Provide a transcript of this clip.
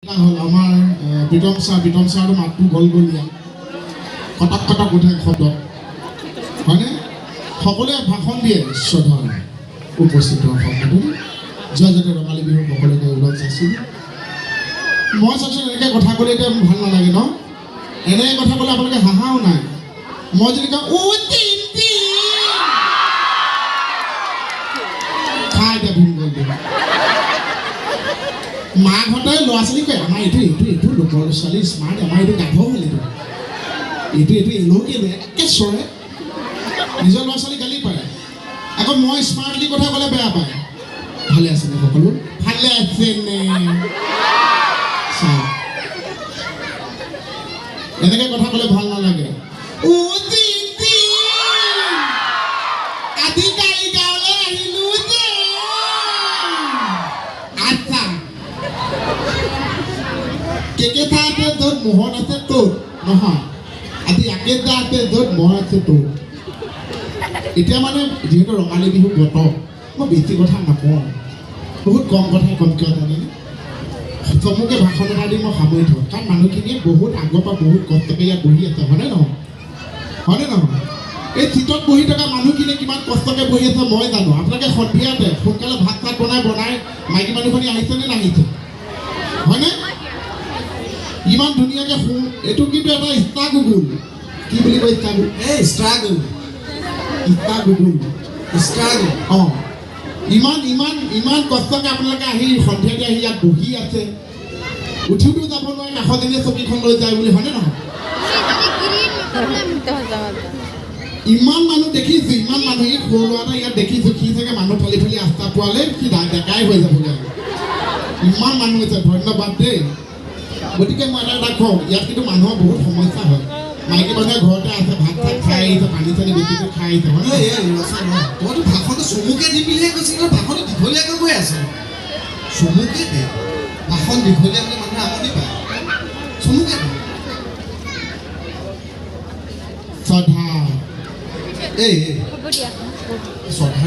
হ'ল আমাৰ বিতম ছাৰটো মাতটো গলগলীয়া কটক উঠে শব্দত হয়নে সকলোৱে ভাষণ দিয়ে শ্ৰদ্ধা উপস্থিত শব্দটো জয়তে ৰঙালী বিহু সকলোকে ওলগ চাইছিল মই চাইছোঁ এনেকৈ কথা ক'লে এতিয়া ভাল নালাগে ন এনেকৈ কথা ক'লে আপোনালোকে হাঁহাও নাই মই যদি কওঁ খাই এতিয়া ভুল গ'ল মাকহঁতে ল'ৰা ছোৱালী কয় আমাৰ এইটো লোকৰ ছোৱালী স্মাৰ্ট আমাৰ এইটো গাধ হ'ল এইটো এলোকে একে চৰে নিজৰ ল'ৰা ছোৱালী গালি পাৰে আকৌ মই স্মাৰ্টলি কথা ক'লে বেয়া পায় ভালে আছেনে সকলো ভালে আছেনে চাওক এনেকৈ কথা ক'লে ভাল নালাগে কেকেঠাতে য'ত মোহন আছে তোৰ নহয় আজি একেটাতে য'ত মোহন আছে তোৰ এতিয়া মানে যিহেতু ৰঙালী বিহু বতৰ মই বেছি কথা নকওঁ বহুত কম কথাই কম কিয় জানেনে চমুকে ভাষণ এটা দি মই সামৰি থওঁ কাৰণ মানুহখিনিয়ে বহুত আগৰ পৰা বহুত কষ্টকৈ ইয়াত বহি আছে হয়নে নহয় এই চিটত বহি থকা মানুহখিনিয়ে কিমান কষ্টকৈ বহি আছে মই জানো আপোনালোকে সন্ধিয়াতে সোনকালে ভাত চাত বনাই মাইকী মানুহখিনি আহিছেনে নাহিছে হয়নে ইমান ধুনীয়াকৈ এইটো কিন্তু এটা ষ্ট্ৰাগুল কি বুলি কয় ষ্ট্ৰাগুল অঁ ইমান কষ্টকৈ আপোনালোকে আহি সন্ধিয়াতে আহি ইয়াত বহি আছে উঠিতো যাব নোৱাৰে কাষজনীয়ে চকীখন লৈ যায় বুলি হয়নে নহয় ইমান মানুহ দেখিছোঁ ইমান মানুহ এই সৰু ল'ৰা এটা ইয়াত দেখিছোঁ সি চাগে মানুহ ফালি আস্থা পোৱালে সি ডেকাই হৈ যাবগৈ ইমান মানুহ হৈছে ধন্যবাদ দেই গতিকে মই এটা কওঁ ইয়াত কিন্তু মানুহৰ বহুত সমস্যা হয় মাইকী মানুহে ঘৰতে আছে ভাত চাত খাই আহিছে পানী চানী বেছিকৈ খাই আহিছে মানে তইতো ভাষণটো চমুকে দি বুলিহে কৈছিল ভাষণটো দীঘলীয়াকৈ গৈ আছে চমুকে দে ভাষণ দীঘলীয়া বুলি মানুহে আমনি পায় চমুকে দে শ্ৰদ্ধা শ্ৰদ্ধা